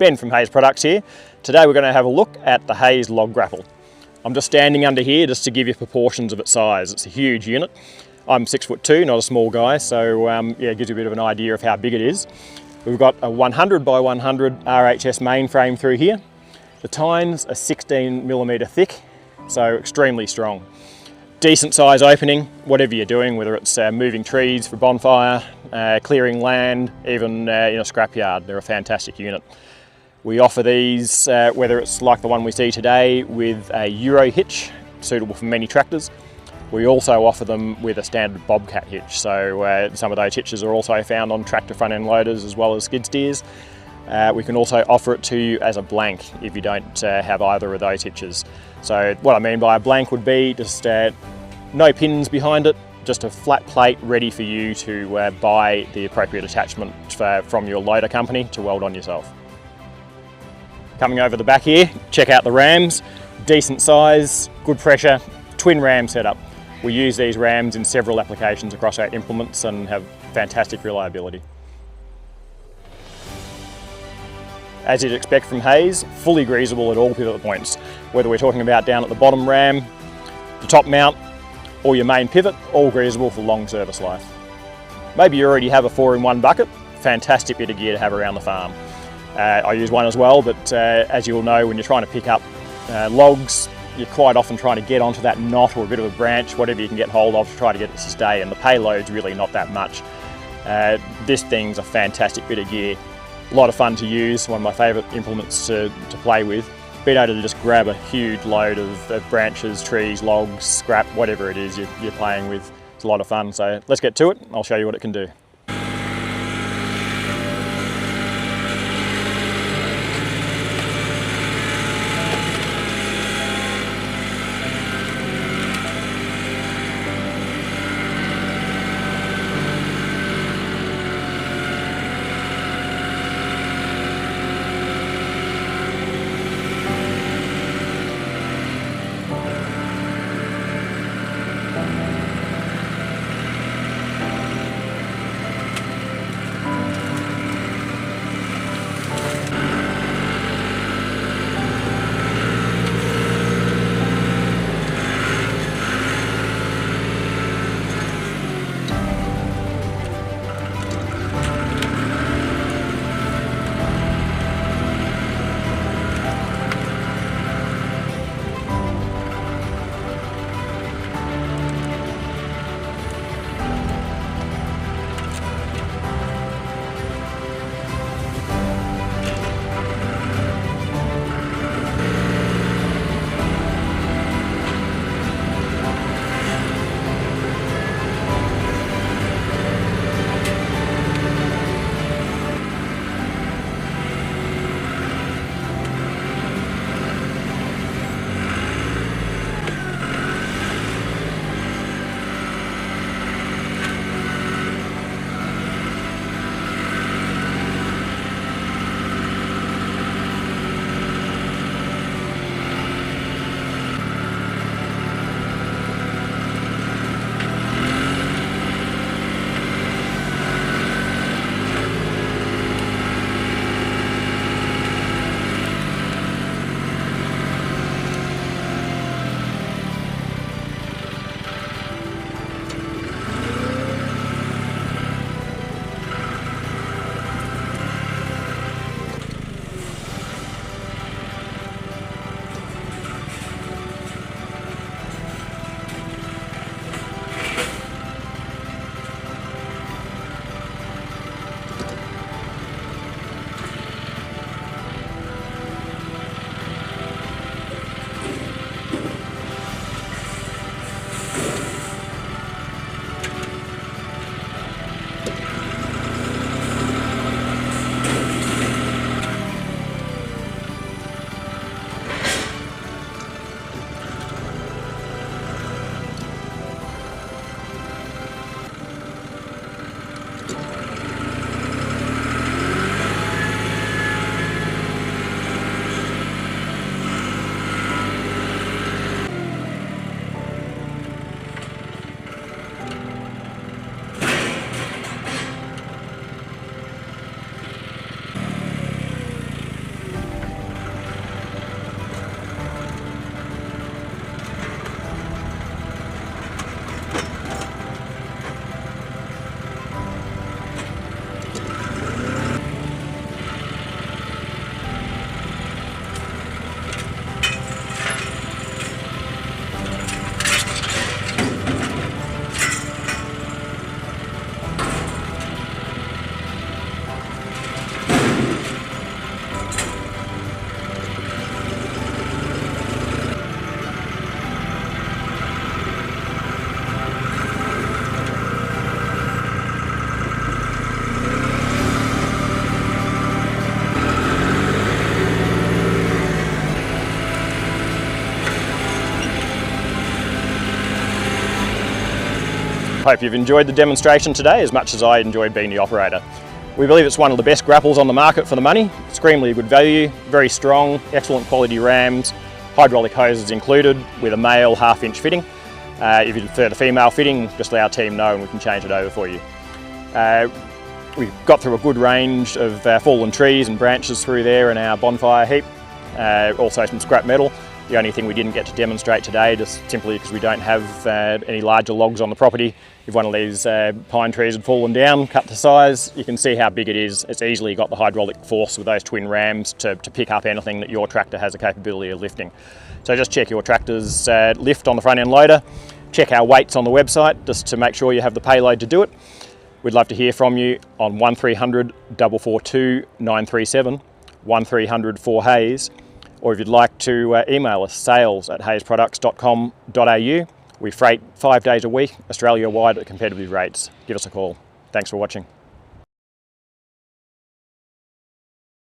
Ben from Hayes Products here. Today we're going to have a look at the Hayes Log Grapple. I'm just standing under here just to give you proportions of its size. It's a huge unit. I'm 6'2", not a small guy, so yeah, it gives you a bit of an idea of how big it is. We've got a 100 by 100 RHS mainframe through here. The tines are 16mm thick, so extremely strong. Decent size opening, whatever you're doing, whether it's moving trees for bonfire, clearing land, even in a scrapyard. They're a fantastic unit. We offer these, whether it's like the one we see today, with a Euro hitch, suitable for many tractors. We also offer them with a standard bobcat hitch, so some of those hitches are also found on tractor front end loaders as well as skid steers. We can also offer it to you as a blank if you don't have either of those hitches. So what I mean by a blank would be just no pins behind it, just a flat plate ready for you to buy the appropriate attachment from your loader company to weld on yourself. Coming over the back here, check out the rams. Decent size, good pressure, twin ram setup. We use these rams in several applications across our implements and have fantastic reliability. As you'd expect from Hayes, fully greasable at all pivot points. Whether we're talking about down at the bottom ram, the top mount, or your main pivot, all greasable for long service life. Maybe you already have a 4-in-1 bucket, fantastic bit of gear to have around the farm. I use one as well, but as you will know, when you're trying to pick up logs, you're quite often trying to get onto that knot or a bit of a branch, whatever you can get hold of to try to get it to stay, and the payload's really not that much. This thing's a fantastic bit of gear. A lot of fun to use, one of my favourite implements to play with. Being able to just grab a huge load of branches, trees, logs, scrap, whatever it is you're playing with. It's a lot of fun, so let's get to it. I'll show you what it can do. Hope you've enjoyed the demonstration today as much as I enjoyed being the operator. We believe it's one of the best grapples on the market for the money. Extremely good value, very strong, excellent quality rams, hydraulic hoses included with a male 1/2 inch fitting. If you prefer the female fitting, just let our team know and we can change it over for you. We've got through a good range of fallen trees and branches through there in our bonfire heap. Also some scrap metal. The only thing we didn't get to demonstrate today, just simply because we don't have any larger logs on the property. If one of these pine trees had fallen down, cut to size, you can see how big it is. It's easily got the hydraulic force with those twin rams to pick up anything that your tractor has the capability of lifting. So just check your tractor's lift on the front end loader. Check our weights on the website just to make sure you have the payload to do it. We'd love to hear from you on 1300 442 937, 1300 4HAYES, or if you'd like to email us, sales@hayesproducts.com.au. We freight 5 days a week, Australia-wide at competitive rates. Give us a call. Thanks for watching.